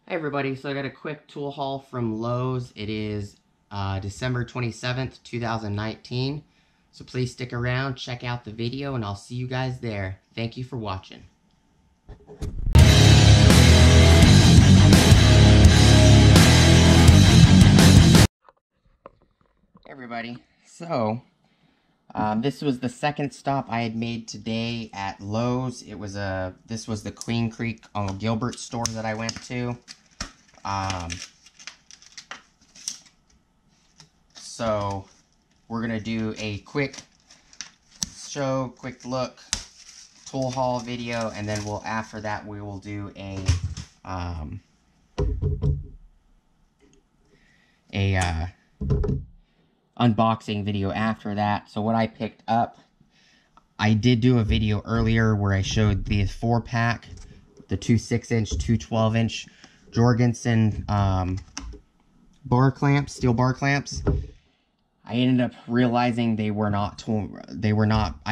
Hey everybody, so I got a quick tool haul from Lowe's. It is December 27th, 2019. So please stick around, check out the video, and I'll see you guys there. Thank you for watching. Hey everybody, so this was the second stop I had made today at Lowe's. This was the Queen Creek Gilbert store that I went to. So we're gonna do a quick look tool haul video, and then after that we will do a unboxing video after that. So what I picked up, I did do a video earlier where I showed the 4-pack, the two 6-inch, two 12-inch Jorgensen bar clamps, steel bar clamps. I ended up realizing I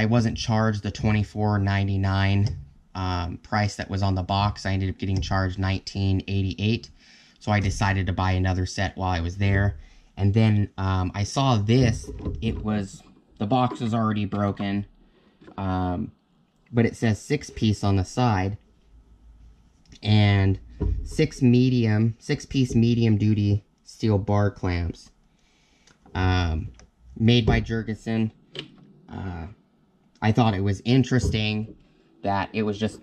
wasn't charged the $24.99 price that was on the box. I ended up getting charged $19.88. So I decided to buy another set while I was there. And then I saw this. The box was already broken. But it says 6-piece on the side. And 6-piece medium duty steel bar clamps. Made by Jorgensen. I thought it was interesting that it was just,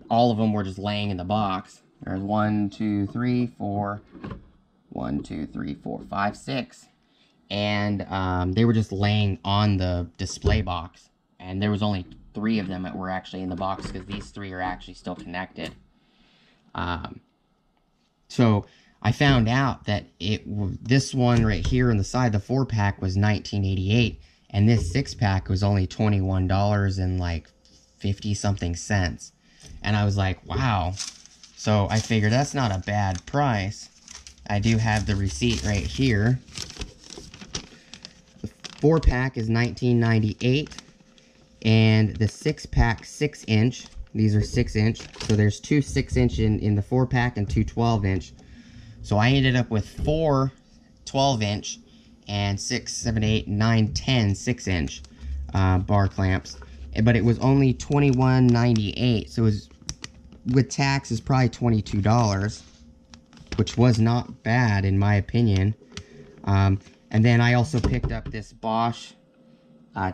all of them were just laying in the box. There's 1, 2, 3, 4, 1, 2, 3, 4, 5, 6. And they were just laying on the display box. And there was only 3 of them that were actually in the box, because these 3 are actually still connected. So I found out that this one right here on the side, the 4-pack, was $19.88, and this 6-pack was only $21 and like 50-something cents. And I was like, wow. So I figured that's not a bad price. I do have the receipt right here. The 4-pack is $19.98, and the 6-pack 6-inch. These are 6-inch, so there's 2 6-inch in the 4-pack and 2 12-inch. So I ended up with 4 12-inch and 6, 7, 8, 9, 10 6-inch bar clamps. But it was only $21.98, so it was, with tax, is probably $22, which was not bad in my opinion. And then I also picked up this Bosch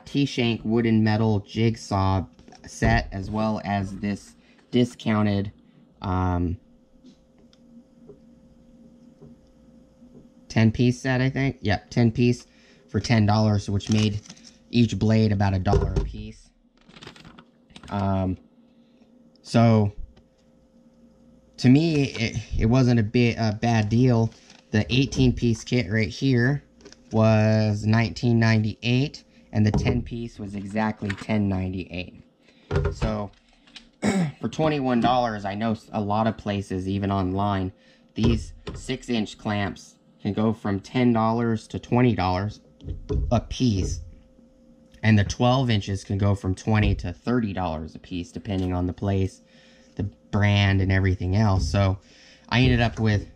T-Shank wooden metal jigsaw set, as well as this discounted 10-piece set, I think. Yep, 10-piece for $10, which made each blade about $1 a piece. So to me, it wasn't a bad deal. The 18-piece kit right here was $19.98, and the 10-piece was exactly $10.98. So for $21, I know a lot of places, even online, these 6-inch clamps can go from $10 to $20 a piece, and the 12 inches can go from $20 to $30 a piece, depending on the place, the brand, and everything else. So I ended up with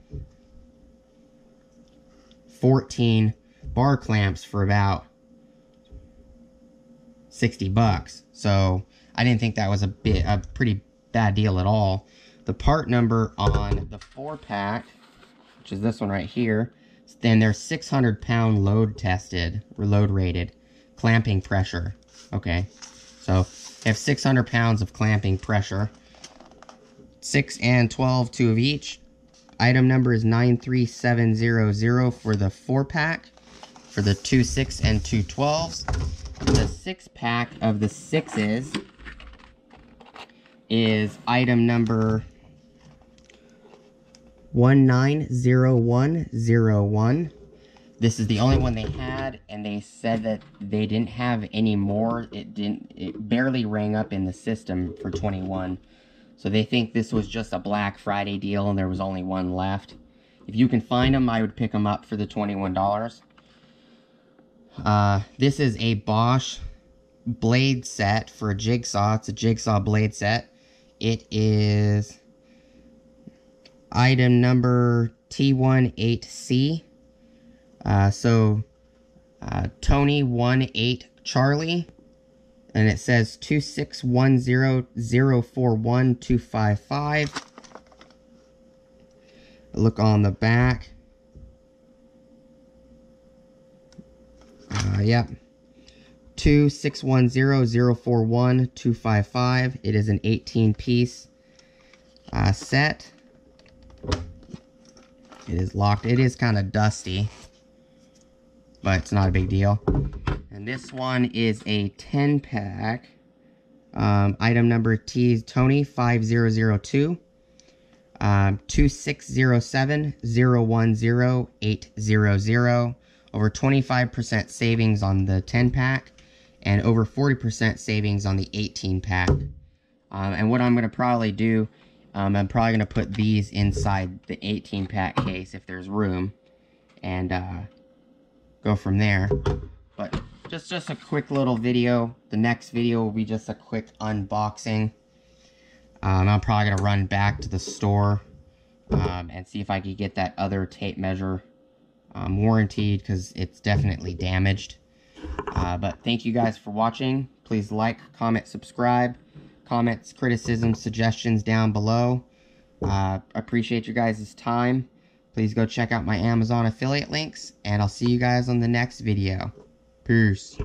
14 bar clamps for about $60. So I didn't think that was a pretty bad deal at all. The part number on the 4-pack, which is this one right here, then they're 600-pound load tested, or load rated, clamping pressure. Okay, so they have 600 pounds of clamping pressure. 6 and 12, 2 of each. Item number is 93700 for the 4-pack. For the 2 6 and 2 12s. The 6-pack of the 6s is item number 190101. This is the only one they had, and they said that they didn't have any more. It barely rang up in the system for 21. So they think this was just a Black Friday deal and there was only one left. If you can find them, I would pick them up for the $21. This is a Bosch blade set for a jigsaw. It's a jigsaw blade set. It is item number T18C. Tony 18 Charlie, and it says 2610041255. Look on the back. Yep. 2610041255. It is an 18-piece set. It is locked. It is kind of dusty, but it's not a big deal. And this one is a 10-pack. Item number T Tony 5002. 2607010800. Over 25% savings on the 10-pack and over 40% savings on the 18-pack. And what I'm going to probably do, I'm probably going to put these inside the 18-pack case if there's room, and go from there. But just a quick little video. The next video will be just a quick unboxing. I'm probably going to run back to the store and see if I could get that other tape measure warranted, because it's definitely damaged. But thank you guys for watching. Please like, comment, subscribe. Comments, criticisms, suggestions down below. Appreciate your guys' time. Please go check out my Amazon affiliate links, and I'll see you guys on the next video. Peace.